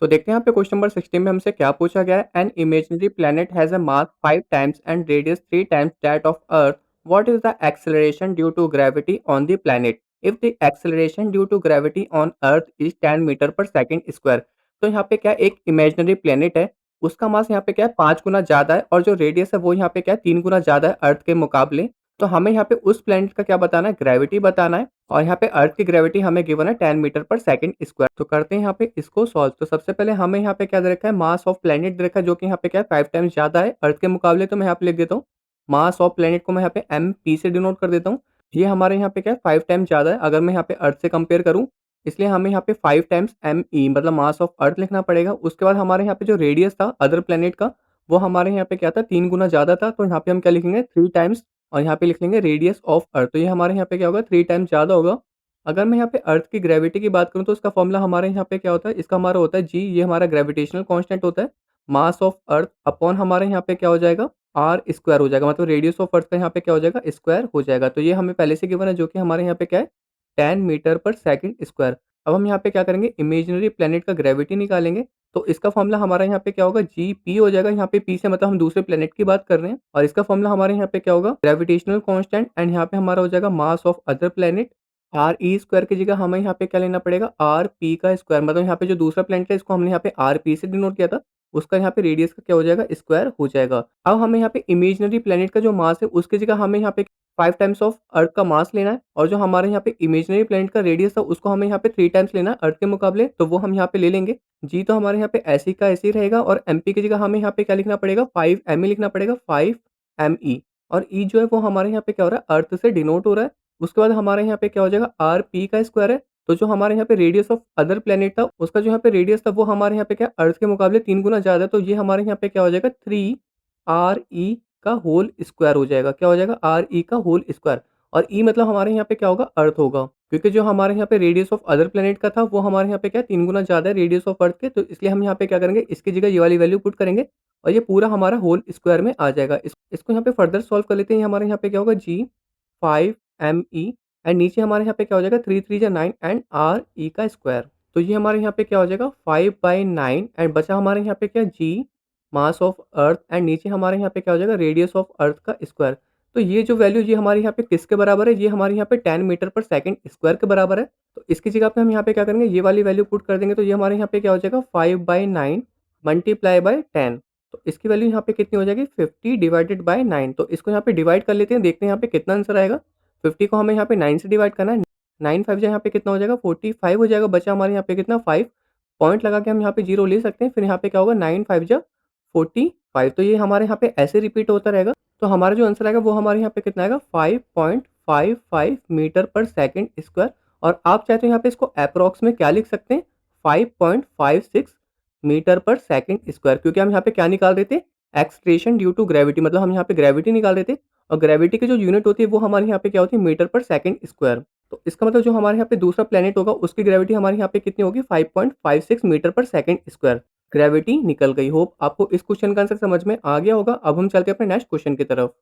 तो देखते हैं यहाँ पे क्वेश्चन नंबर 16 में हमसे क्या पूछा गया है। An imaginary planet has a mass 5 times and radius 3 times that of Earth. What is the acceleration due to gravity on the planet if the acceleration due to gravity on Earth is 10 metre per second square. तो यहाँ पे क्या एक imaginary planet है, उसका मास यहाँ पे क्या है 5 गुना ज़्यादा है और जो रेडियस है वो यहाँ पे क्या है 3 गुना ज़्यादा है अर्थ के मुकाबले। तो हमें यहाँ पे उस प्लेनेट का क्या बताना है, ग्रेविटी बताना है। और यहाँ पे अर्थ की ग्रेविटी हमें गिवन है 10 मीटर पर सेकंड स्क्वायर। तो करते हैं यहाँ पे इसको सॉल्व। तो सबसे पहले हमें यहाँ पे क्या दे रखा है, मास ऑफ प्लेनेट दे रखा है जो कि यहाँ पे क्या है 5 टाइम्स ज़्यादा है अर्थ के मुकाबले। तो मैं यहाँ पे लिख देता हूँ मास ऑफ प्लेनेट को मैं यहाँ पे एम पी से डिनोट कर देता हूँ। ये हमारे यहाँ पे क्या है 5 टाइम्स ज़्यादा है अगर मैं यहाँ पे अर्थ से कंपेयर करूँ, इसलिए हमें यहाँ पे 5 टाइम्स एम ई मतलब मास ऑफ अर्थ लिखना पड़ेगा। उसके बाद हमारे यहाँ पे जो रेडियस था अदर प्लेनेट का, वो हमारे यहाँ पे क्या था 3 गुना ज़्यादा था। तो यहाँ पे हम क्या लिखेंगे 3 टाइम्स और यहाँ पे लिख लेंगे रेडियस ऑफ अर्थ। तो ये हमारे यहाँ पे क्या होगा 3 टाइम्स ज़्यादा होगा। अगर मैं यहाँ पे अर्थ की ग्रेविटी की बात करूँ तो इसका फॉर्मूला हमारे यहाँ पे क्या होता है, इसका हमारा होता है जी, ये हमारा ग्रेविटेशनल कांस्टेंट होता है। मास ऑफ अर्थ अपॉन हमारे यहाँ पे क्या हो जाएगा आर स्क्वायर हो जाएगा, मतलब रेडियस ऑफ अर्थ का यहाँ पे क्या हो जाएगा स्क्वायर हो जाएगा। तो ये हमें पहले से गिवन है जो कि हमारे यहाँ पे क्या है 10 मीटर पर सेकंड स्क्वायर। अब हम यहाँ पे क्या करेंगे, इमेजिनरी प्लेनेट का ग्रेविटी निकालेंगे। तो इसका फॉर्मूला हमारा यहाँ पे क्या होगा जी पी हो जाएगा। यहाँ पे पी से मतलब हम दूसरे प्लेनेट की बात कर रहे हैं और इसका फॉर्मूला हमारे यहाँ पे क्या होगा ग्रेविटेशनल कांस्टेंट एंड यहाँ पे हमारा हो जाएगा mass of other planet. R E square की जगह हमें यहाँ पे क्या लेना पड़ेगा आर पी का स्क्वायर, मतलब यहाँ पे जो दूसरा प्लेनेट है इसको हमने यहाँ पे आर पी से डिनोट किया था, उसका यहाँ पे रेडियस का क्या हो जाएगा स्क्वायर हो जाएगा। अब हमें यहाँ पे इमेजिनरी प्लेनेट का जो मास है उसकी जगह हमें यहाँ पे 5 टाइम्स ऑफ अर्थ का मास लेना है और जो हमारे यहाँ पे इमेजिनरी प्लेनेट का रेडियस था उसको हमें यहाँ पे 3 टाइम्स लेना है अर्थ के मुकाबले। तो वो हम यहाँ पे ले लेंगे। जी तो हमारे यहाँ पे ऐसी का ऐसे ही रहेगा और एमपी की जगह हमें यहाँ पे क्या लिखना पड़ेगा 5 एमई लिखना पड़ेगा 5 एमई। और ई जो है वो हमारे यहाँ पे क्या हो रहा है अर्थ से डिनोट हो रहा है। उसके बाद हमारे यहाँ पे क्या हो जाएगा आर पी का स्क्वायर है। तो जो हमारे यहाँ पे रेडियस ऑफ अदर प्लेनेट था उसका जो यहाँ पे रेडियस था वो हमारे यहाँ पे क्या अर्थ के मुकाबले 3 गुना ज़्यादा है। तो ये हमारे यहाँ पे क्या हो जाएगा 3 आर ई का होल स्क्वायर हो जाएगा। क्या हो जाएगा आर ई का होल स्क्वायर। और ई मतलब हमारे यहाँ पे क्या होगा अर्थ होगा, क्योंकि जो हमारे यहाँ पे रेडियस ऑफ अदर प्लेनेट का था वो हमारे यहाँ पे क्या 3 गुना ज़्यादा है रेडियस ऑफ अर्थ के। तो इसलिए हम यहाँ पे क्या करेंगे इसकी जगह ये वाली वैल्यू पुट करेंगे और ये पूरा हमारा होल स्क्वायर में आ जाएगा। इसको यहाँ पे फर्दर सॉल्व कर लेते हैं। हमारे यहाँ पे क्या होगा जी 5 एम ई एंड नीचे हमारे यहाँ पे क्या हो जाएगा 3 3 जा 9 एंड आर ई का स्क्वायर। तो ये हमारे यहाँ पे क्या हो जाएगा 5/9 एंड बचा हमारे यहाँ पे क्या जी मास ऑफ अर्थ एंड नीचे हमारे यहाँ पे क्या हो जाएगा रेडियस ऑफ अर्थ का स्क्वायर। तो ये जो वैल्यू ये हमारे यहाँ पे किसके बराबर है, ये हमारे यहाँ पे 10 मीटर पर सेकंड स्क्वायर के बराबर है। तो इसकी जगह पे हम यहाँ पे क्या करेंगे ये वाली वैल्यू पुट कर देंगे। तो ये हमारे यहाँ पे क्या हो जाएगा 5/9 मल्टीप्लाई बाय 10। तो इसकी वैल्यू यहाँ पे कितनी हो जाएगी 50 डिवाइडेड बाय 9। तो इसको यहाँ पे डिवाइड कर लेते हैं, देखते हैं यहाँ पे कितना आंसर आएगा। 50 को हमें यहाँ पे 9 से डिवाइड करना है। 9 5 जा यहाँ पे कितना हो जाएगा 45 हो जाएगा। बचा हमारे यहाँ पे कितना 5 पॉइंट लगा के हम यहाँ पे 0 ले सकते हैं। फिर यहाँ पे क्या होगा 9 5 जा 45। तो ये हमारे यहाँ पे ऐसे रिपीट होता रहेगा। तो हमारा जो आंसर आएगा वो हमारे यहाँ पे कितना आएगा 5.55 मीटर पर सेकंड स्क्वायर। और आप चाहे तो यहाँ पे इसको अप्रॉक्स में क्या लिख सकते हैं 5.56 मीटर पर सेकंड स्क्वायर, क्योंकि हम यहाँ पे क्या निकाल रहे थे एक्सलेशन ड्यू टू ग्रेविटी, मतलब हम यहाँ पे ग्रेविटी निकाल रहे थे और ग्रेविटी की जो यूनिट होती है वो हमारे यहाँ पे क्या होती है मीटर पर सेकंड स्क्वायर। तो इसका मतलब जो हमारे यहाँ पे दूसरा प्लेनेट होगा उसकी ग्रेविटी हमारे यहाँ पे कितनी होगी 5.56 metre per second square. Gravity निकल गई। होप आपको इस क्वेश्चन का आंसर समझ में आ गया होगा। अब हम चलते हैं अपने नेक्स्ट क्वेश्चन की तरफ।